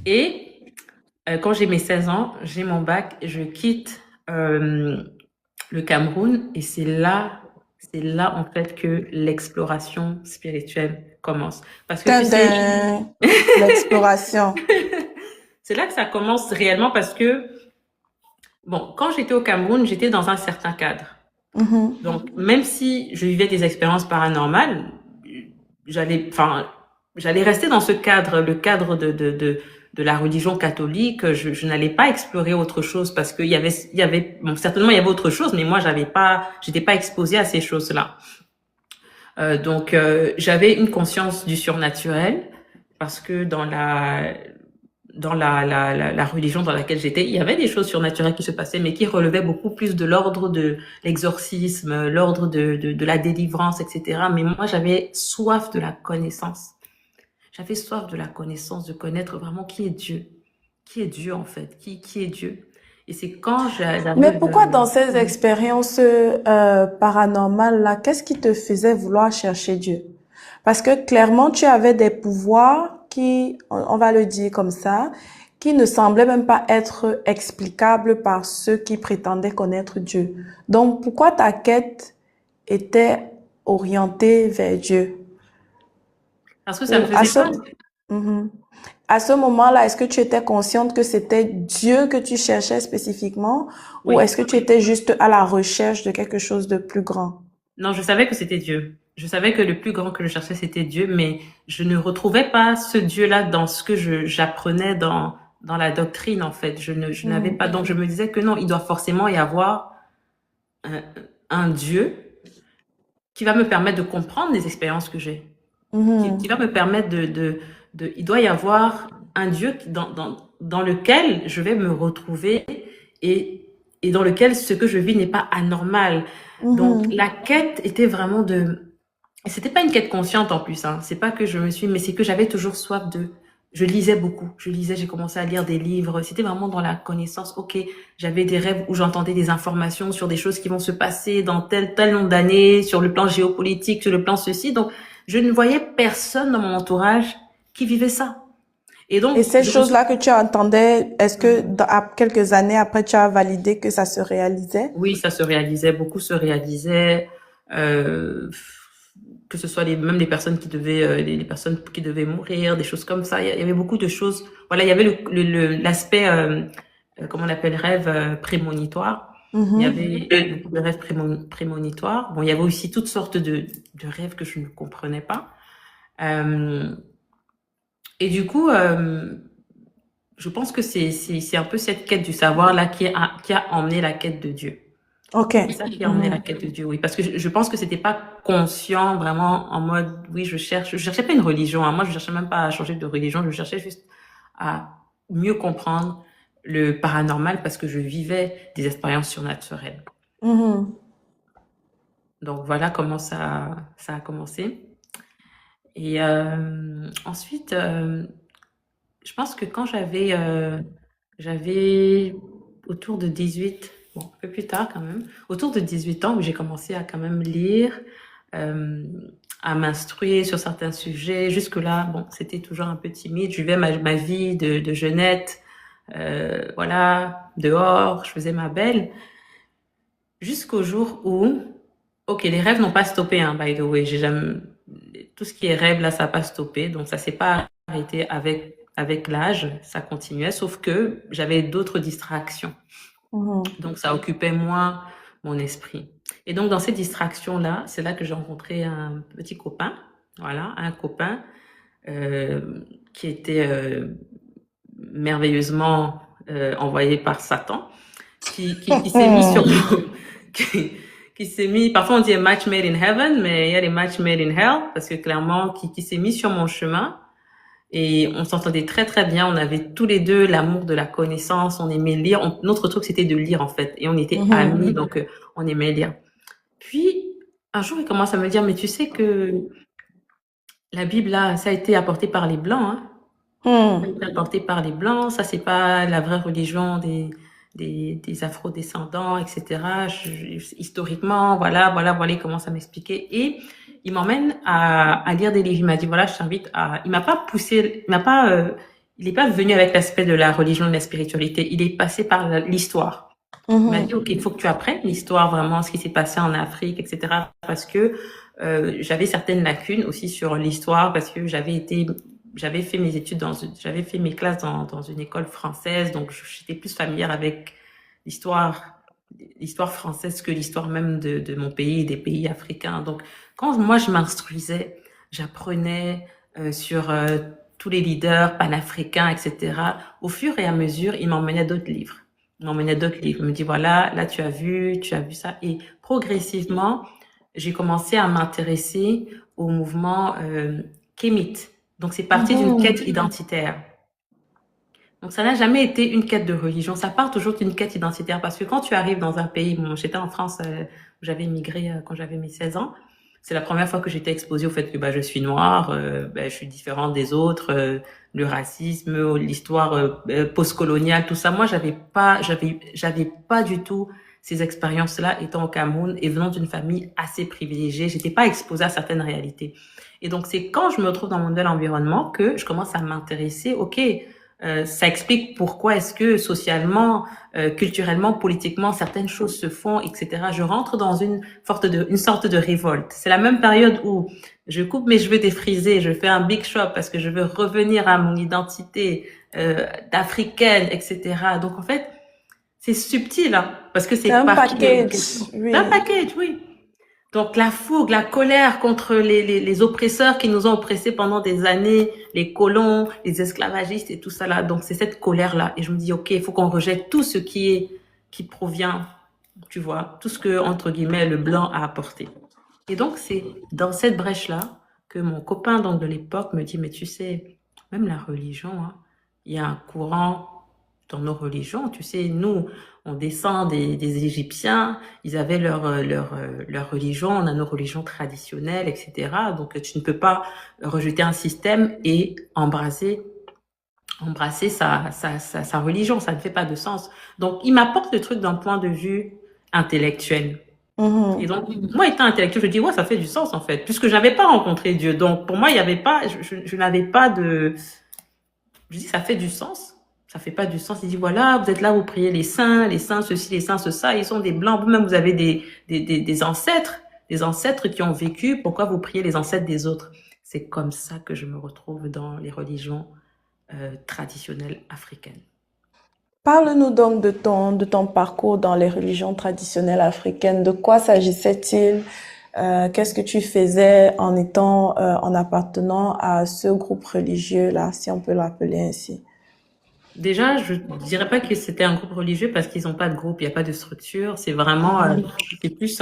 Et quand j'ai mes 16 ans, j'ai mon bac, je quitte le Cameroun et c'est là en fait que l'exploration spirituelle commence. Parce que tu sais, Tadam! L'exploration. c'est là que ça commence réellement parce que, bon, quand j'étais au Cameroun, j'étais dans un certain cadre. Mhm. Donc, même si je vivais des expériences paranormales, enfin, j'allais rester dans ce cadre, le cadre de la religion catholique. Je n'allais pas explorer autre chose parce bon, certainement il y avait autre chose, mais moi j'étais pas exposée à ces choses-là. Donc, j'avais une conscience du surnaturel parce que dans la religion dans laquelle j'étais, il y avait des choses surnaturelles qui se passaient, mais qui relevaient beaucoup plus de l'ordre de l'exorcisme, l'ordre de la délivrance, etc. Mais moi, j'avais soif de la connaissance. J'avais soif de la connaissance, de connaître vraiment qui est Dieu. Qui est Dieu, en fait? Qui est Dieu? Et c'est quand Mais j'arrive... pourquoi dans ces expériences paranormales-là, qu'est-ce qui te faisait vouloir chercher Dieu? Parce que clairement, tu avais des pouvoirs qui, on va le dire comme ça, qui ne semblaient même pas être explicables par ceux qui prétendaient connaître Dieu. Donc, pourquoi ta quête était orientée vers Dieu? Parce que ça me Ou à faisait ce, pas... Mhm. À ce moment-là, est-ce que tu étais consciente que c'était Dieu que tu cherchais spécifiquement, ou Oui. est-ce que tu étais juste à la recherche de quelque chose de plus grand? Non, je savais que c'était Dieu. Je savais que le plus grand que je cherchais, c'était Dieu, mais je ne retrouvais pas ce Dieu-là dans ce que j'apprenais dans la doctrine, en fait. Je n'avais Mhm. pas, donc je me disais que non, il doit forcément y avoir un, un Dieu qui va me permettre de comprendre les expériences que j'ai, qui Mhm. va me permettre il doit y avoir un Dieu dans lequel je vais me retrouver et dans lequel ce que je vis n'est pas anormal. Donc, Mhm. la quête était vraiment et c'était pas une quête consciente en plus, hein. C'est pas que mais c'est que j'avais toujours soif je lisais beaucoup. J'ai commencé à lire des livres. C'était vraiment dans la connaissance. Ok, j'avais des rêves où j'entendais des informations sur des choses qui vont se passer dans tel nombre d'années, sur le plan géopolitique, sur le plan ceci. Donc, je ne voyais personne dans mon entourage qui vivait ça. Et Et donc, ces choses-là que tu entendais, est-ce que à quelques années après, tu as validé que ça se réalisait? oui, ça se réalisait, beaucoup se réalisait. Euh, que ce soit même les personnes qui devaient les personnes qui devaient mourir, des choses comme ça. Il y avait beaucoup de choses. Voilà, il y avait l'aspect comment on appelle rêve prémonitoire. Il y Mhm. avait beaucoup de rêves prémonitoires. Bon, il y avait aussi toutes sortes de rêves que je ne comprenais pas. Euh, et du coup, je pense que c'est un peu cette quête du savoir là qui a emmené la quête de Dieu. Ok. C'est ça qui a emmené la Mhm. quête de Dieu, oui. Parce que je pense que c'était pas conscient, vraiment, en mode, oui, je cherchais pas une religion, hein. Moi, je cherchais même pas à changer de religion, je cherchais juste à mieux comprendre le paranormal parce que je vivais des expériences surnaturelles. Mhm. Donc, voilà comment ça a commencé. Et ensuite, je pense que quand j'avais autour de 18, bon, un peu plus tard quand même, autour de 18 ans, où j'ai commencé à quand même lire, euh, à m'instruire sur certains sujets. Jusque-là, bon, c'était toujours un peu timide. Je vivais ma vie de jeunette, voilà, dehors, je faisais ma belle. Jusqu'au jour où, ok, les rêves n'ont pas stoppé, hein, by the way. J'ai jamais, tout ce qui est rêve, là, ça n'a pas stoppé. Donc, ça s'est pas arrêté avec l'âge. Ça continuait, sauf que j'avais d'autres distractions. Mhm. Donc, ça occupait moins mon esprit. Et donc, dans ces distractions-là, c'est là que j'ai rencontré un petit copain. Voilà, un copain qui était merveilleusement envoyé par Satan, qui s'est mis sur qui, qui s'est mis, parfois on dit a match made in heaven, mais il y a des matchs made in hell, parce que clairement, qui s'est mis sur mon chemin, et on s'entendait très très bien, on avait tous les deux l'amour de la connaissance, on aimait lire, notre truc c'était de lire en fait, et on était amis, Mhm. donc on aimait lire. Puis, un jour, il commence à me dire, mais tu sais que la Bible, là, ça a été apporté par les Blancs, hein. Ça a Mhm. été apporté par les Blancs, ça c'est pas la vraie religion des Afro-descendants, etc. Historiquement, voilà, il commence à m'expliquer. Et il m'emmène à lire des livres. Il m'a dit, voilà, je t'invite à... Il m'a pas poussé, il n'est pas venu avec l'aspect de la religion et de la spiritualité. Il est passé par l'histoire. Il m'a dit, OK, il faut que tu apprennes l'histoire vraiment, ce qui s'est passé en Afrique, etc. Parce que j'avais certaines lacunes aussi sur l'histoire, parce que j'avais fait mes études j'avais fait mes classes dans une école française, donc j'étais plus familière avec l'histoire, l'histoire française que l'histoire même de mon pays et des pays africains. Donc, quand moi je m'instruisais, j'apprenais sur tous les leaders panafricains, etc. Au fur et à mesure, ils m'emmenaient d'autres livres. Ils m'emmenaient d'autres livres. Ils me dit voilà, là tu as vu ça. Et progressivement, j'ai commencé à m'intéresser au mouvement Kémite. Donc c'est parti d'une quête identitaire. Donc ça n'a jamais été une quête de religion, ça part toujours d'une quête identitaire parce que quand tu arrives dans un pays, bon, j'étais en France, où j'avais immigré quand j'avais mes 16 ans, c'est la première fois que j'étais exposée au fait que bah, je suis noire, je suis différente des autres, le racisme, l'histoire postcoloniale, tout ça. Moi, j'avais pas du tout ces expériences-là étant au Cameroun et venant d'une famille assez privilégiée. J'étais pas exposée à certaines réalités. Et donc, c'est quand je me retrouve dans mon nouvel environnement que je commence à m'intéresser, OK, ça explique pourquoi est-ce que socialement, culturellement, politiquement, certaines choses se font, etc. Je rentre dans une sorte de révolte. C'est la même période où je coupe mes cheveux défrisés, je fais un big shop parce que je veux revenir à mon identité d'africaine, etc. Donc en fait, c'est subtil, hein, parce que C'est c'est un parti package, c'est un oui. package, oui. Donc la fougue, la colère contre les oppresseurs qui nous ont oppressés pendant des années, les colons, les esclavagistes et tout ça là. Donc c'est cette colère-là. Et je me dis, OK, il faut qu'on rejette tout ce qui provient, tu vois, tout ce que, entre guillemets, le blanc a apporté. Et donc c'est dans cette brèche-là que mon copain donc, de l'époque me dit, mais tu sais, même la religion, hein, il y a un courant dans nos religions. Tu sais, nous, on descend des Égyptiens, ils avaient leur religion, on a nos religions traditionnelles, etc. Donc, tu ne peux pas rejeter un système et embrasser sa religion, ça ne fait pas de sens. Donc, il m'apporte le truc d'un point de vue intellectuel. Et Mhm. donc, moi, étant intellectuel, je dis, ouais, ça fait du sens, en fait, puisque je n'avais pas rencontré Dieu. Donc, pour moi, il n'y avait pas, je n'avais pas de, je dis, ça fait du sens. Ça fait pas du sens. Il dit, voilà, vous êtes là, vous priez les saints, ceci, les saints, ça. Ils sont des blancs. Vous-même, vous avez des ancêtres qui ont vécu. Pourquoi vous priez les ancêtres des autres? C'est comme ça que je me retrouve dans les religions traditionnelles africaines. Parle-nous donc de ton parcours dans les religions traditionnelles africaines. De quoi s'agissait-il? Qu'est-ce que tu faisais en étant, en appartenant à ce groupe religieux-là, si on peut l'appeler ainsi? Déjà, je dirais pas que c'était un groupe religieux parce qu'ils n'ont pas de groupe, il n'y a pas de structure. C'est vraiment, c'est plus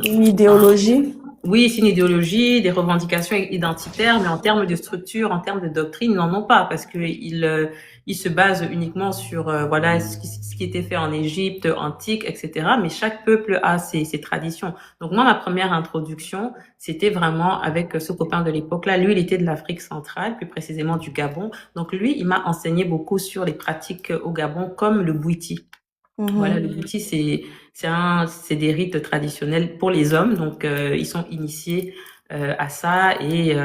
Une idéologie? oui, c'est une idéologie, des revendications identitaires, mais en termes de structure, en termes de doctrine, ils n'en ont pas parce que ils se basent uniquement sur voilà ce qui était fait en Égypte antique, etc. Mais chaque peuple a ses traditions. Donc moi, ma première introduction, c'était vraiment avec ce copain de l'époque-là. Lui, il était de l'Afrique centrale, plus précisément du Gabon. Donc lui, il m'a enseigné beaucoup sur les pratiques au Gabon, comme le bouiti. Voilà, le Mhm. bouti, c'est des rites traditionnels pour les hommes, donc ils sont initiés à ça et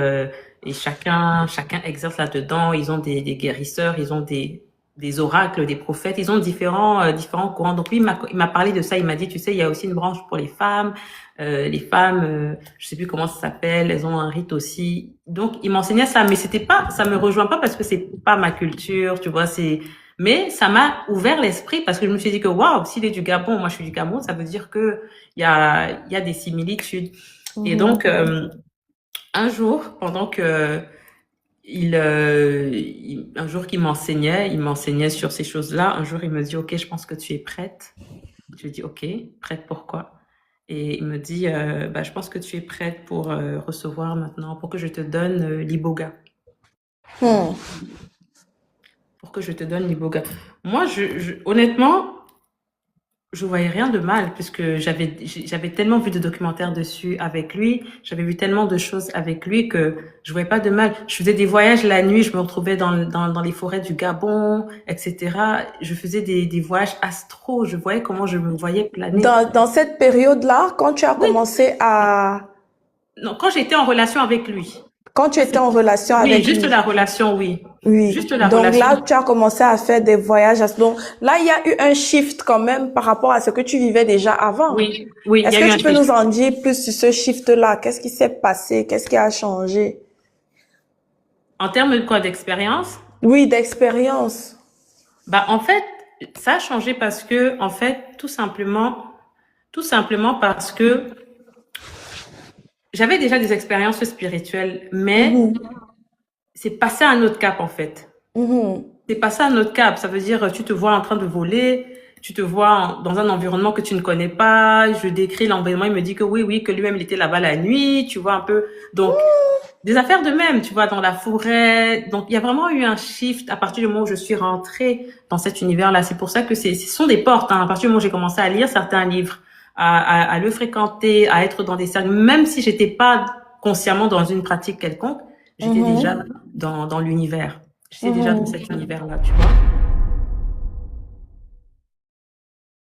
chacun exerce là-dedans. Ils ont des guérisseurs, ils ont des oracles, des prophètes, ils ont différents courants. Donc lui, il m'a parlé de ça. Il m'a dit, tu sais, il y a aussi une branche pour les femmes. Les femmes, je sais plus comment ça s'appelle, elles ont un rite aussi. Donc il m'enseignait ça, mais ça me rejoint pas parce que c'est pas ma culture, tu vois, mais ça m'a ouvert l'esprit parce que je me suis dit que waouh, s'il est du Gabon, moi je suis du Cameroun, ça veut dire que il y a des similitudes. Et donc Mhm. un jour, pendant que un jour il m'enseignait sur ces choses-là. Un jour, il me dit, OK, je pense que tu es prête. Je lui dis, OK, prête pourquoi? Et il me dit, bah, je pense que tu es prête pour recevoir maintenant, pour que je te donne l'iboga. Hmm. Pour que je te donne l'iboga. Moi, honnêtement, je voyais rien de mal puisque j'avais tellement vu de documentaires dessus avec lui, j'avais vu tellement de choses avec lui que je voyais pas de mal. Je faisais des voyages la nuit, je me retrouvais dans les forêts du Gabon, etc. Je faisais des voyages astro, je voyais comment je me voyais planer. Dans cette période-là, quand tu as Oui, commencé à, non, quand j'étais en relation avec lui. quand tu Ça, étais en relation oui, avec juste lui, la relation, oui. Oui. Juste la Donc relation. là, tu as commencé à faire des voyages. Donc là, il y a eu un shift quand même par rapport à ce que tu vivais déjà avant. Oui, oui, il y Est-ce a eu que un tu peux shift. nous en dire plus sur ce shift-là? Qu'est-ce qui s'est passé? Qu'est-ce qui a changé? En termes de quoi d'expérience, Oui, d'expérience. bah en fait, ça a changé parce que en fait, tout simplement parce que j'avais déjà des expériences spirituelles, mais Mhm. c'est passé à un autre cap en fait. Mhm. C'est passé à un autre cap. Ça veut dire, tu te vois en train de voler, tu te vois dans un environnement que tu ne connais pas. Je décris l'environnement, il me dit que oui, oui, que lui-même il était là-bas la nuit, tu vois un peu. Donc des affaires de même, tu vois, dans la forêt. Donc, il y a vraiment eu un shift à partir du moment où je suis rentrée dans cet univers-là. C'est pour ça que ce sont des portes, hein. À partir du moment où j'ai commencé à lire certains livres, à le fréquenter, à être dans des cercles, même si j'étais pas consciemment dans une pratique quelconque, j'étais déjà Mhm. dans l'univers. J'étais déjà dans Mhm. cet univers-là, tu vois.